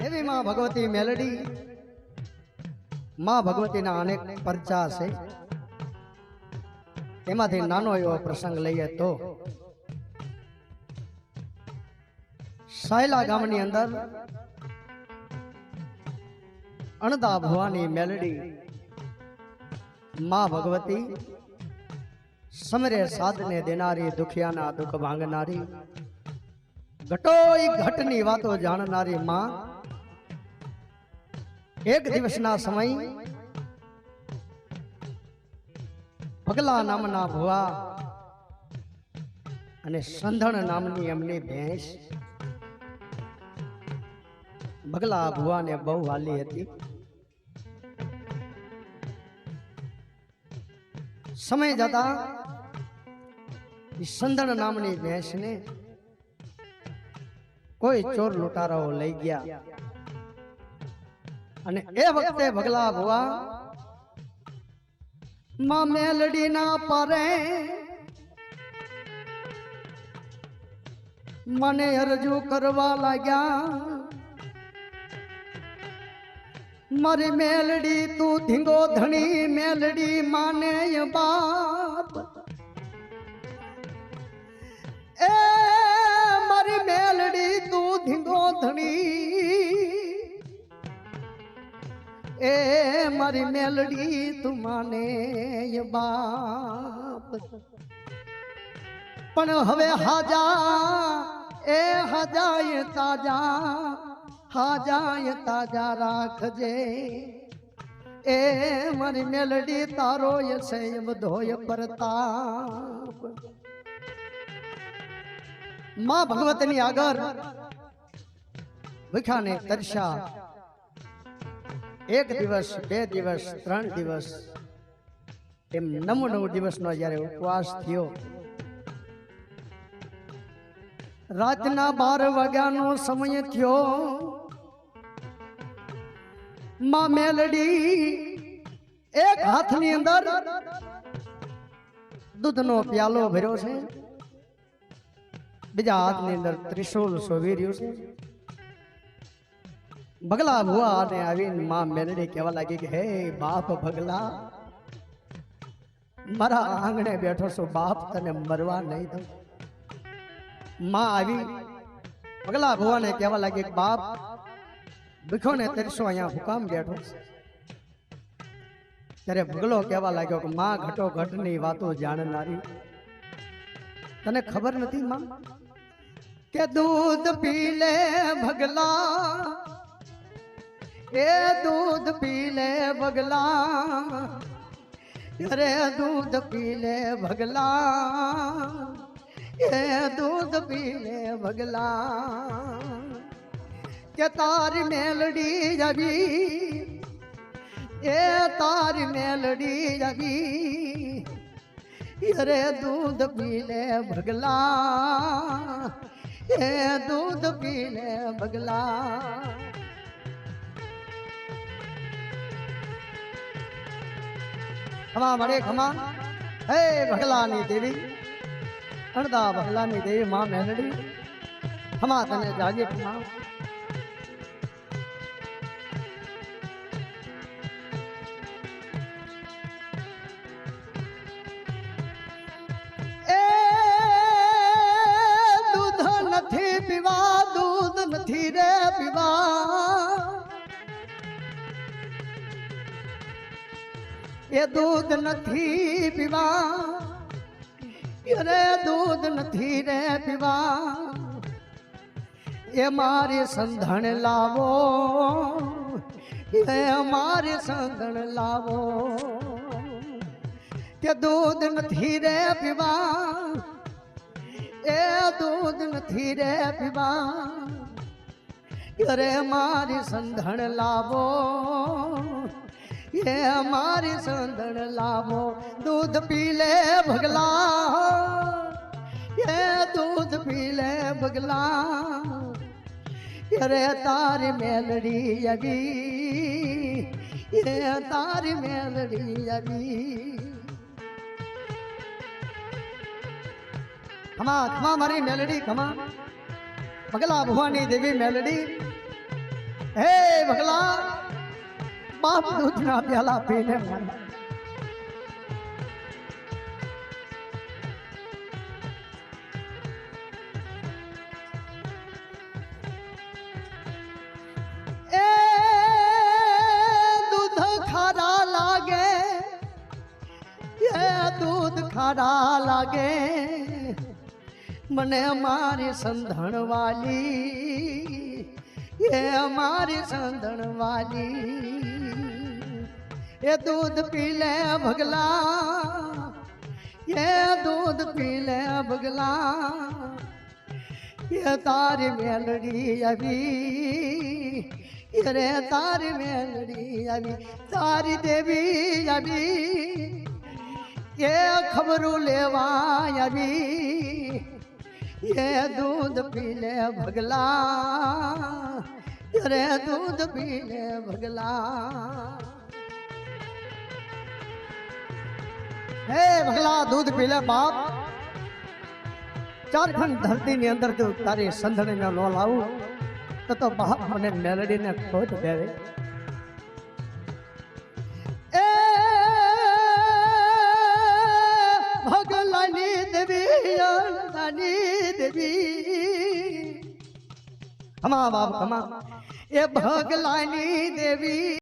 એવી માં ભગવતી મેલડી માં ભગવતીના અનેક પરચા છે એમાંથી નાનો એવો પ્રસંગ લઈએ તો સાયલા ગામની અંદર અણદા ભવાની મેલડી માં ભગવતી સમરે સાધને દેનારી દુખિયાના દુઃખ ભાંગનારી ઘટોઈ ઘટની વાતો જાણનારી માં એક દિવસના સમય પગલા નામના ભુવા અને સંધણ નામની એમની ભેંસ બગલા ભુવાને બહુ વાલી હતી. સમય જતા સંધણ નામની ભેંસને કોઈ ચોર લૂંટારાઓ લઈ ગયા અને એ વખતે ભગલા ભુવા માં મેલડી ના પારે મને અરજુ કરવા લાગ્યા. મારી મેલડી તું ધીંગો ધણી મેલડી માને બાપ એ મારી મેલડી તું ધીંગો ધણી એ મારી મેલડી તું માને બાપ પણ હવે હાજાય તાજા રાખજે એ મારી મેલડી તારો છે બધોય પ્રતાપ. માં ભગવતીની આગળ ભૂખ્યાને તરસ્યા એક દિવસ બે દિવસ 3 દિવસ એમ 9 દિવસનો જ્યારે ઉપવાસ થયો. રાતના 12 વાગ્યાનો સમય થયો. માં મેલડી એક હાથની અંદર દૂધનો પ્યાલો ભર્યો છે, બીજા હાથની અંદર ત્રિશૂલ શોભી રહ્યું છે. ભગલા ભુવા અને આવીને માં મેલડી કહેવા લાગી કે હે બાપ ભગલા, મારા આંગણે બેઠો છો બાપ, તને મરવા નહીં દઉં. માં આવી ભગલા ભુવાને કહેવા લાગી કે બાપ ભૂખ્યો ને તરસો અહીંયા હુકામ બેઠો છે. ત્યારે ભગલો કહેવા લાગ્યો કે માં ઘટો ઘટની વાતો જાણનારી, તને ખબર નથી માં કે દૂધ પી લે ભગલા, એ દૂધ પી લે ભગલા, અરે દૂધ પી લે ભગલા, એ દૂધ પી લે ભગલા. કે તારી મેલડી આવી, એ તારી મેલડી આવી, અરે દૂધ પી લે ભગલા, એ દૂધ પી લે ભગલા. ખમા મળે ખમા, હે ભગલાની દેવી, અણદા ભગલાની દેવી માં મેલડી, ખમા તને જાગે ખમા. દૂધ નથી રે પીવા, એ દૂધ નથી પીવા, અરે દૂધ નથી રે પીવા, એ મારી સંધણ લાવો, એ મારી સંધણ લાવો. કે દૂધ નથી રે પીવા, એ દૂધ નથી રે પીવા, અરે મારી સંધણ લાવો, એ મારી સંધણ લાવો. દૂધ પી લે ભગલા, એ દૂધ પી લે ભગલા, અરે તારી મેલડી આવી, એ તારી મેલડી આવી. ખમા ખમા મારી મેલડી ખમા, પગલા ભુવાની દેવી મેલડી, હે ભગલા બાપ દૂધના પ્યાલા પીને મન दूध खारा लागे मने हमारी संधन वाली ये हमारी संधन वाली ये दूध पी ले भगला ये दूध पी ले भगला ये तारी मेलड़ी अभी रे तारी मेलड़ी अभी तारी देवी अभी ये खबरू लेवा अभी ये दूध पी ले भगला रे दूध पी ले भगला हे भगला दूध पी ले बाप झारखंड धरती ની અંદર જો તારી સંધણી ન લાવું તો બાપ મને મેલડી ને ખોટ દેવે ભગલાની દેવી હમા બાપ હમા એ ભગલાની દેવી